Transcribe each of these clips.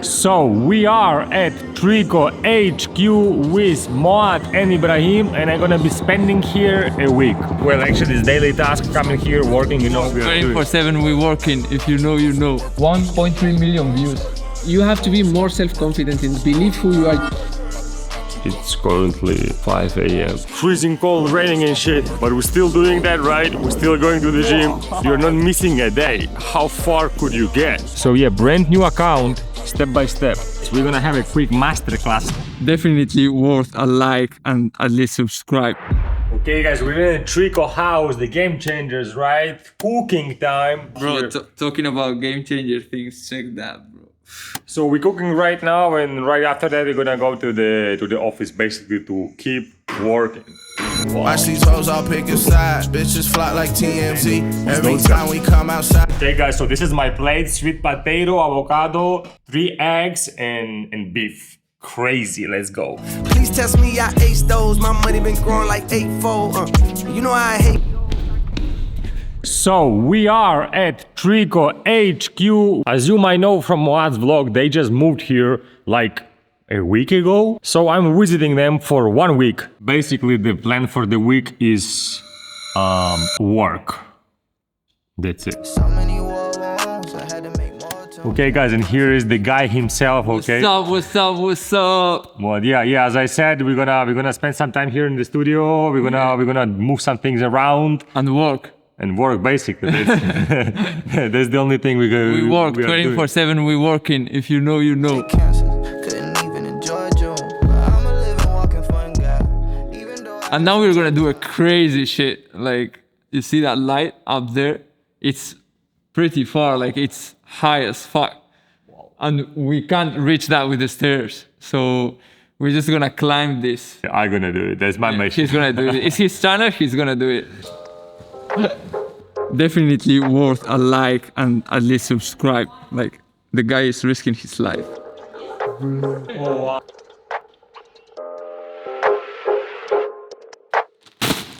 So we are at Trikko HQ with Moad and Ibrahim, and I'm gonna be spending here a week. Well, actually, it's daily task coming here, working, you know. 24/7 we working. If you know, you know. 1.3 million views. You have to be more self-confident and believe who you are. It's currently 5 a.m. Freezing cold, raining and shit, but we're still doing that, right? We're still going to the gym. You're not missing a day. How far could you get? So yeah, brand new account, step by step. So we're gonna have a quick masterclass. Definitely worth a like and at least subscribe. Okay guys, we're in a Trikko house, the game changers, right? Cooking time. Bro, talking about game changer things, check that, bro. So we're cooking right now, and right after that we're gonna go to the office basically to keep working. Watch these hoes all pick a side. Bitches fly like TMZ every time we come outside. Okay guys, so this is my plate: sweet potato, avocado, 3 eggs, and beef. Crazy, let's go. Please test me, I ace those. My money been growing like 8-fold. You know I hate. So we are at Trikko HQ. As you might know from Moad's vlog, they just moved here like a week ago. So I'm visiting them for 1 week. Basically, the plan for the week is work. That's it. Okay guys, and here is the guy himself, okay? What's up? Well, yeah, as I said, we're gonna spend some time here in the studio. We're gonna move some things around. And work. And work, basically. That's the only thing we work 24/7. We working. If you know, you know. And now we're gonna do a crazy shit. Like, you see that light up there? It's pretty far. Like, it's high as fuck. And we can't reach that with the stairs. So we're just gonna climb this. I'm gonna do it. That's my mission. He's gonna do it. It's his channel. He's gonna do it. Definitely worth a like and at least subscribe. Like, the guy is risking his life.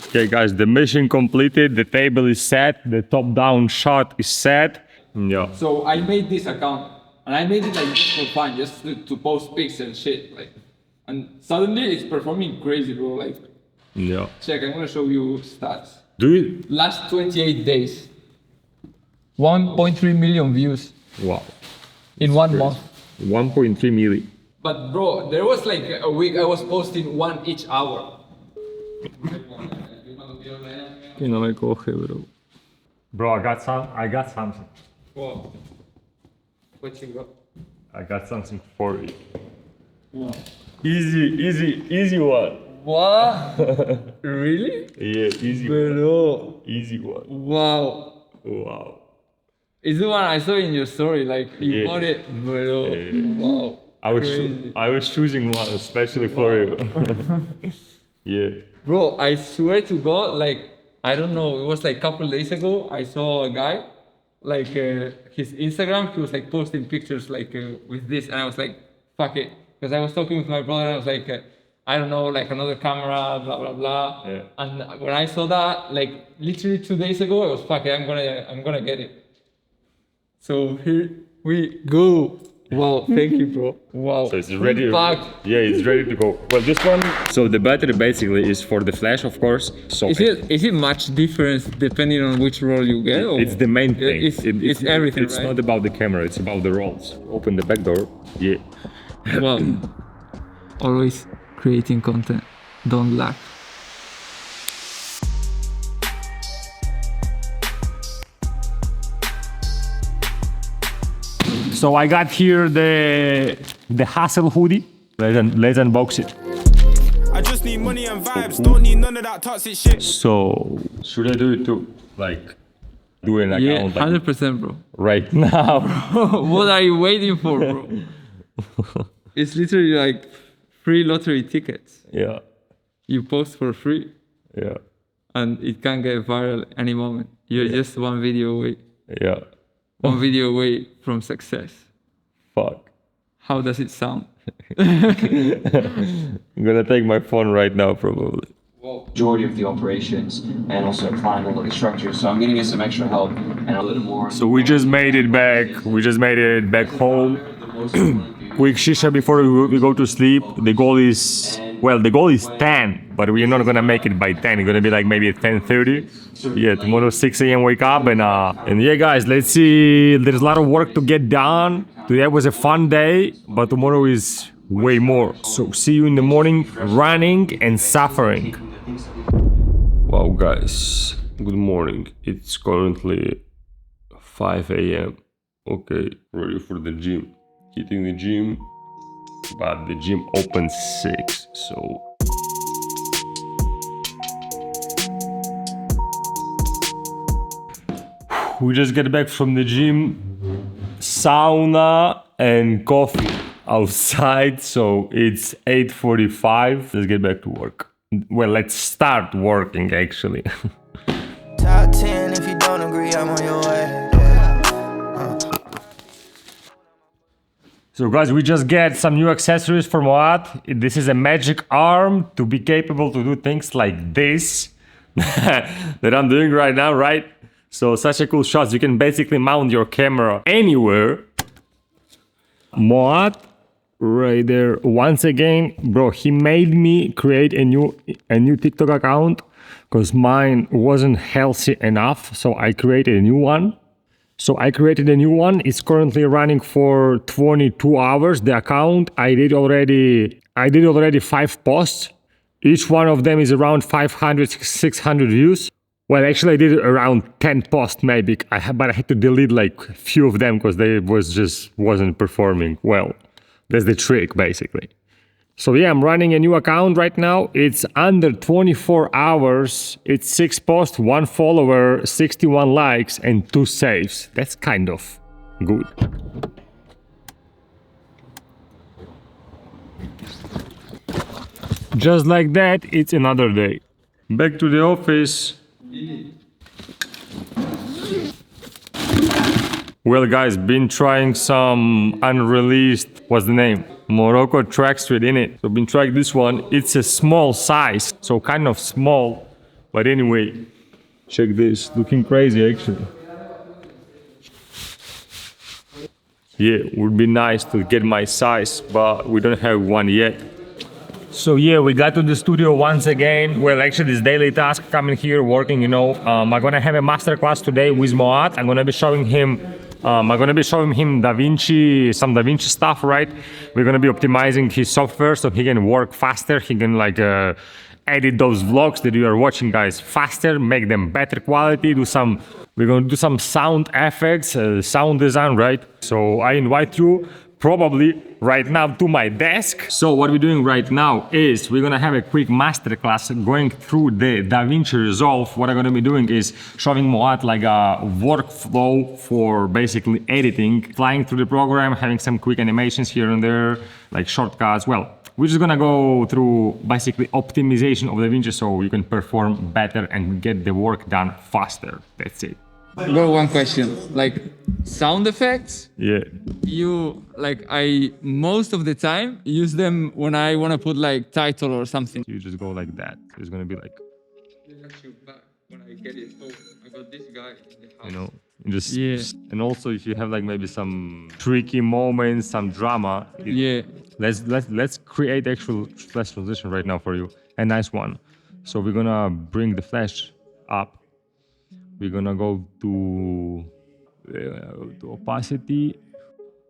Okay guys, the mission completed, the table is set, the top-down shot is set. Yeah. So I made this account, and I made it like just for fun, just to post pics and shit. Like, and suddenly it's performing crazy, bro. Like, yeah. Check, I'm gonna show you stats. Do it. Last 28 days, 1.3 million views. Wow. In 1 month. 1.3 million. But bro, there was like a week I was posting 1 each hour. Que no me coge, bro. Bro, I got something. Whoa. What you got? I got something for you. Wow. Easy one. What? Really? Yeah, easy Bro. one. Easy one. Wow. It's the one I saw in your story, like you bought it, bro. Wow. I was choosing one especially for you. Yeah. Bro, I swear to God, like, I don't know, it was like a couple days ago, I saw a guy, like his Instagram, he was like posting pictures like with this, and I was like, fuck it. Because I was talking with my brother, and I was like, I don't know, like another camera, blah, blah, blah. Yeah. And when I saw that, like literally 2 days ago, I was, fuck it, I'm gonna get it. So here we go. Wow, thank you, bro. Wow. So it's ready. Packed. Yeah, it's ready to go. Well, this one. So the battery basically is for the flash, of course. So is it much difference depending on which roll you get? Or? It's the main thing. It's everything. It's right? not about the camera. It's about the rolls. Open the back door. Yeah. Wow. Always creating content. Don't lack. So I got here the Hustle hoodie. Let's unbox it. I just need money and vibes. Don't need none of that toxic shit. So should I do it too? Like do an account? Yeah, 100%, bro. Right now. What are you waiting for, bro? It's literally like free lottery tickets. Yeah. You post for free. Yeah. And it can get viral any moment. You're just one video away. Yeah. One video away from success. Fuck. How does it sound? I'm gonna take my phone right now, probably. Majority of the operations and also applying all of the structures. So I'm gonna get some extra help and a little more. So we just made it back. We just made it back home. quick shisha before we go to sleep. The goal is, well, the goal is 10, but we're not gonna make it by 10. It's gonna be like maybe at 10:30. Yeah, tomorrow 6 a.m. wake up and yeah, guys, let's see. There's a lot of work to get done. Today was a fun day, but tomorrow is way more. So see you in the morning, running and suffering. Wow, guys, good morning. It's currently 5 a.m. Okay, ready for the gym. Hitting the gym, but the gym opens 6, so we just get back from the gym, sauna and coffee outside, so it's 8:45. Let's get back to work. Well, let's start working actually. Top 10, if you don't agree, I'm on your way. So guys, we just get some new accessories for Moad. This is a magic arm to be capable to do things like this that I'm doing right now, right? So such a cool shot. You can basically mount your camera anywhere. Moad, right there. Once again, bro, he made me create a new TikTok account because mine wasn't healthy enough. So I created a new one. It's currently running for 22 hours. The account, I did already 5 posts. Each one of them is around 500, 600 views. Well, actually I did around 10 posts maybe, but I had to delete like a few of them because they wasn't performing well. That's the trick basically. So yeah, I'm running a new account right now. It's under 24 hours. It's 6 posts, 1 follower, 61 likes, and 2 saves. That's kind of good. Just like that, it's another day. Back to the office. Well, guys, been trying some unreleased, what's the name? Morocco track street in it. So been trying this one. It's a small size, so kind of small. But anyway, check this. Looking crazy actually. Yeah, would be nice to get my size, but we don't have one yet. So yeah, we got to the studio once again. Well, actually this daily task, coming here, working, you know. I'm gonna have a masterclass today with Moad. I'm gonna be showing him some Da Vinci stuff, right? We're gonna be optimizing his software so he can work faster. He can like edit those vlogs that you are watching, guys, faster, make them better quality, we're gonna do some sound effects, sound design, right? So I invite you probably right now to my desk. So what we're doing right now is we're gonna have a quick masterclass going through the Da Vinci Resolve. What I'm gonna be doing is showing Moad like a workflow for basically editing, flying through the program, having some quick animations here and there, like shortcuts. Well, we're just gonna go through basically optimization of Da Vinci so you can perform better and get the work done faster. That's it. Got one question. Like sound effects? Yeah. I most of the time use them when I want to put like title or something. You just go like that. It's gonna be like, When I get it home, I got this guy in the house. you know, and also if you have like maybe some tricky moments, some drama. Let's create actual flash transition right now for you. A nice one. So we're gonna bring the flash up. We're gonna go to opacity.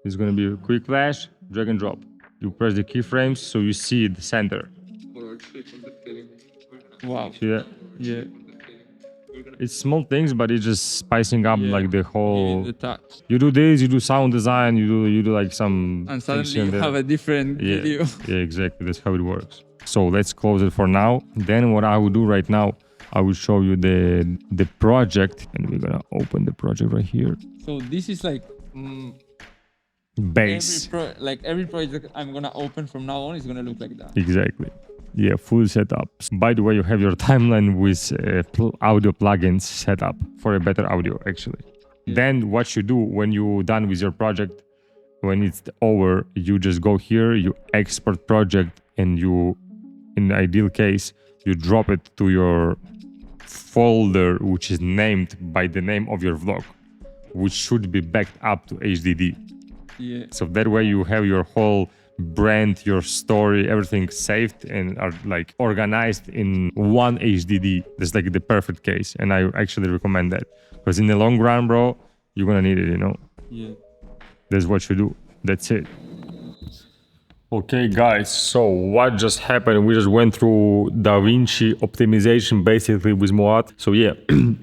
It's gonna be a quick flash, drag and drop. You press the keyframes so you see the center. Wow. See that? Yeah. It's small things, but it's just spicing up like the whole. The touch. You do this, you do sound design, you do like some. And things suddenly here you and there. have a different video. Yeah, exactly. That's how it works. So let's close it for now. Then what I will do right now, I will show you the project, and we're gonna open the project right here. So this is like Base. every project I'm gonna open from now on is gonna look like that. Exactly. Yeah, full setup. By the way, you have your timeline with audio plugins set up for a better audio, actually. Yeah. Then what you do when you're done with your project, when it's over, you just go here, you export project, and you, in the ideal case, you drop it to your folder, which is named by the name of your vlog, which should be backed up to HDD. Yeah. So that way you have your whole brand, your story, everything saved and are like organized in one HDD. That's like the perfect case, and I actually recommend that because in the long run, bro, you're gonna need it. You know. Yeah. That's what you do. That's it. Okay, guys, so what just happened? We just went through DaVinci optimization basically with Moad. So yeah,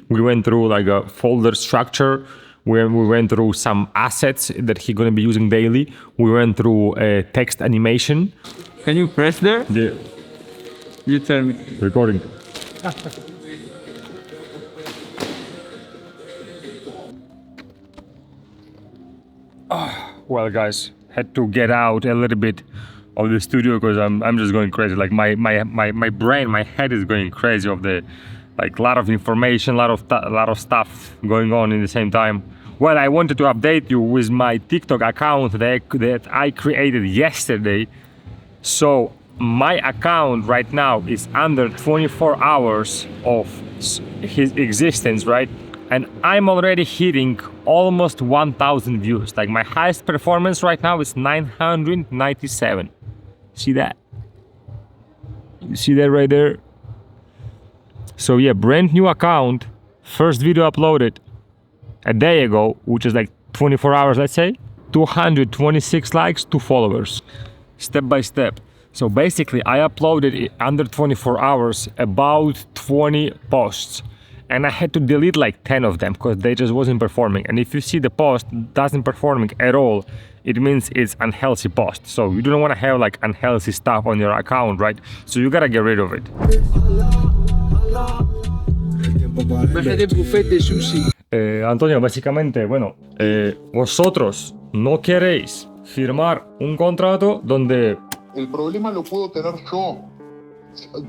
we went through like a folder structure where we went through some assets that he's gonna be using daily. We went through a text animation. Can you press there? Yeah, You tell me. recording. Well, guys, had to get out a little bit of the studio because I'm just going crazy. Like my brain, my head is going crazy of the like lot of information, lot of stuff going on in the same time. Well, I wanted to update you with my TikTok account that I created yesterday. So my account right now is under 24 hours of his existence, right? And I'm already hitting almost 1,000 views. Like my highest performance right now is 997. See that? You see that right there? So yeah, brand new account, first video uploaded a day ago, which is like 24 hours, let's say. 226 likes, 2 followers, step by step. So basically I uploaded under 24 hours about 20 posts. And I had to delete like 10 of them because they just wasn't performing. And if you see the post doesn't performing at all, it means it's unhealthy post. So you don't want to have like unhealthy stuff on your account, right? So you gotta get rid of it. Antonio, básicamente, bueno, vosotros no queréis firmar un contrato donde... El problema lo puedo tener yo.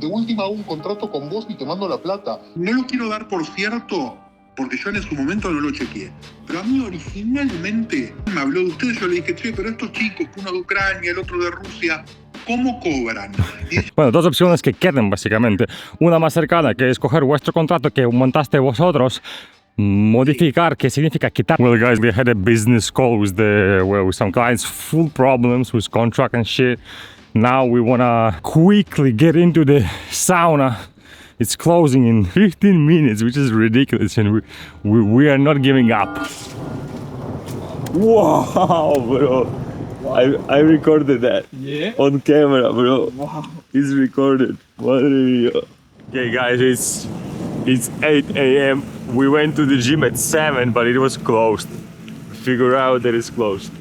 De última hago un contrato con vos y te mando la plata. No lo quiero dar por cierto, porque yo en su momento no lo chequeé. Pero a mí originalmente me habló de ustedes, yo le dije, che, pero estos chicos, uno de Ucrania, el otro de Rusia, ¿cómo cobran? Bueno, dos opciones que quedan básicamente. Una más cercana, que es coger vuestro contrato que montaste vosotros, modificar, que significa quitar. Well, guys, we had a business call with some clients, full problems with contract and shit. Now we wanna quickly get into the sauna. It's closing in 15 minutes, which is ridiculous, and we are not giving up. Wow, bro! I recorded that. Yeah. On camera, bro. Wow. It's recorded. Madre mía. Okay, guys, it's 8 a.m. We went to the gym at 7, but it was closed. Figure out that it's closed.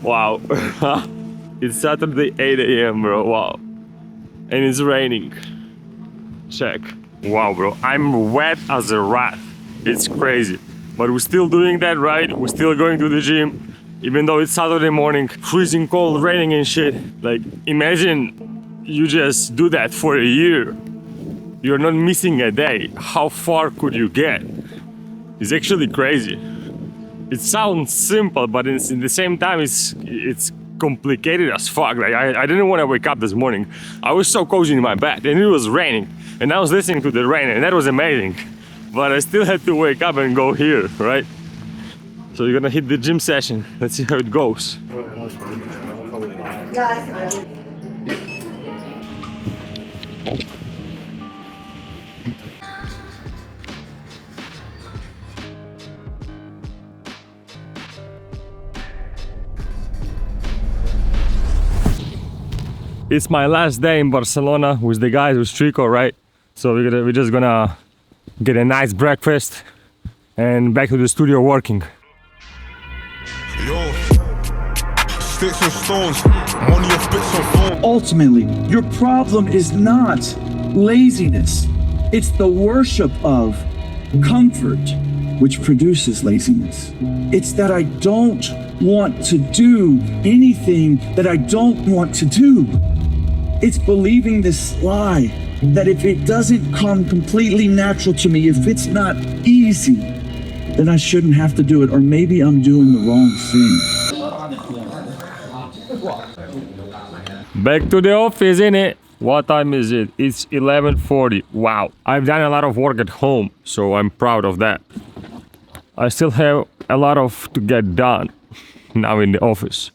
Wow. It's Saturday 8 a.m. bro, wow. And it's raining. Check. Wow, bro, I'm wet as a rat. It's crazy. But we're still doing that, right? We're still going to the gym. Even though it's Saturday morning, freezing cold, raining and shit. Like, imagine you just do that for a year. You're not missing a day. How far could you get? It's actually crazy. It sounds simple, but in the same time, it's complicated as fuck. Like I didn't want to wake up this morning. I was so cozy in my bed and it was raining and I was listening to the rain and that was amazing, but I still had to wake up and go here, right? So you're gonna hit the gym session. Let's see how it goes. It's my last day in Barcelona with the guys, with Trikko, right? So we're just gonna get a nice breakfast and back to the studio working. Yo, sticks and stones, money of bits and phones. Ultimately, your problem is not laziness. It's the worship of comfort which produces laziness. It's that I don't want to do anything that I don't want to do. It's believing this lie that if it doesn't come completely natural to me, if it's not easy, then I shouldn't have to do it, or maybe I'm doing the wrong thing. Back to the office, innit? What time is it? It's 11:40. Wow. I've done a lot of work at home, so I'm proud of that. I still have a lot to get done. now in the office.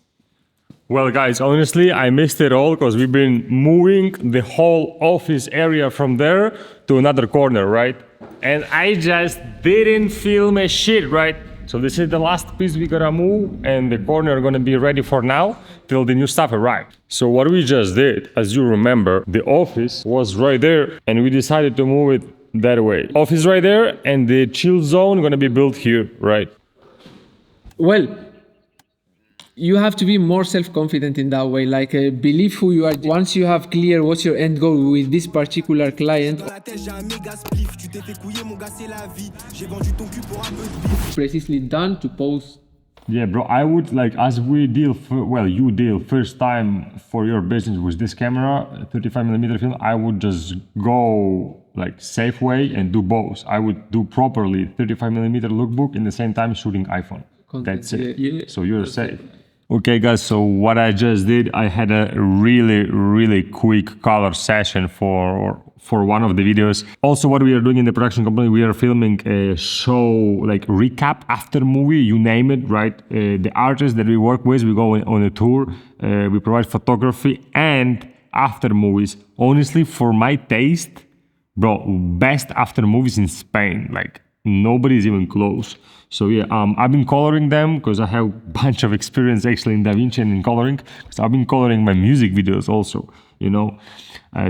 Well guys, honestly, I missed it all because we've been moving the whole office area from there to another corner, right? And I just didn't film a shit, right? So this is the last piece we gotta move, and the corner gonna be ready for now till the new stuff arrives. So what we just did, as you remember, the office was right there and we decided to move it that way. Office right there and the chill zone gonna be built here, right? Well, you have to be more self-confident in that way, like believe who you are. Once you have clear what's your end goal with this particular client, precisely done to post. Yeah, bro, I would like, as we deal, you deal first time for your business with this camera, 35mm film, I would just go like safe way and do both. I would do properly 35mm lookbook in the same time shooting iPhone. That's it. Yeah. So you're safe. Okay guys, so what I just did, I had a really quick color session for one of the videos. Also, what we are doing in the production company, we are filming a show, like recap after movie, you name it, right? The artists that we work with, we go on a tour, we provide photography and after movies. Honestly, for my taste, bro, best after movies in Spain, like nobody's even close. So yeah, I've been coloring them because I have a bunch of experience actually in DaVinci and in coloring. So I've been coloring my music videos also, you know.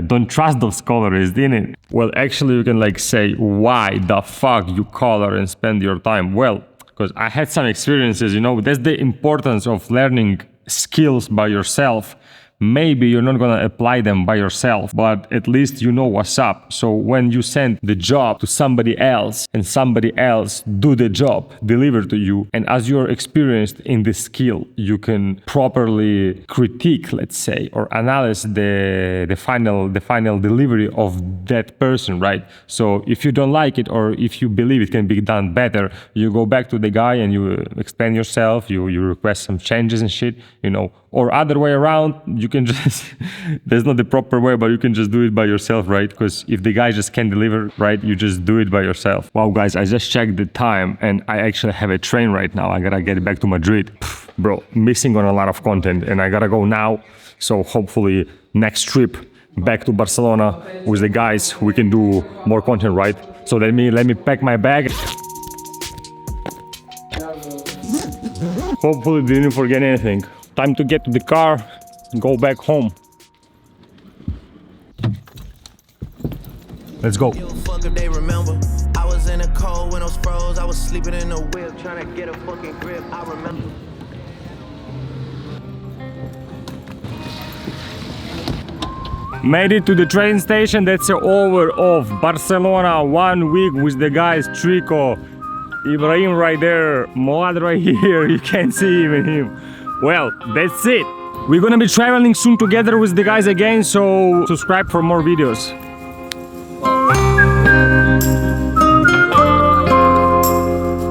Don't trust those colorists, innit? Well, actually you can like say, why the fuck you color and spend your time? Well, because I had some experiences, you know, that's the importance of learning skills by yourself. Maybe you're not gonna apply them by yourself, but at least you know what's up. So when you send the job to somebody else and somebody else do the job, deliver to you, and as you're experienced in this skill, you can properly critique, let's say, or analyze the final delivery of that person, right? So if you don't like it or if you believe it can be done better, you go back to the guy and you explain yourself, you request some changes and shit, you know. Or other way around, you can just, there's not the proper way, but you can just do it by yourself, right? Because if the guy just can't deliver, right, you just do it by yourself. Wow, guys, I just checked the time and I actually have a train right now. I gotta get back to Madrid. Bro, missing on a lot of content and I gotta go now. So hopefully next trip back to Barcelona with the guys, we can do more content, right? So let me pack my bag. Hopefully didn't forget anything. Time to get to the car and go back home. Let's go. Fuck if they remember. I was in the cold when those froze. I was sleeping in the whip trying to get a fucking grip. I remember. Made it to the train station. That's over of Barcelona. 1 week with the guys Trikko, Ibrahim right there, Moad right here. You can't see even him. Well, that's it. We're gonna be traveling soon together with the guys again, so subscribe for more videos.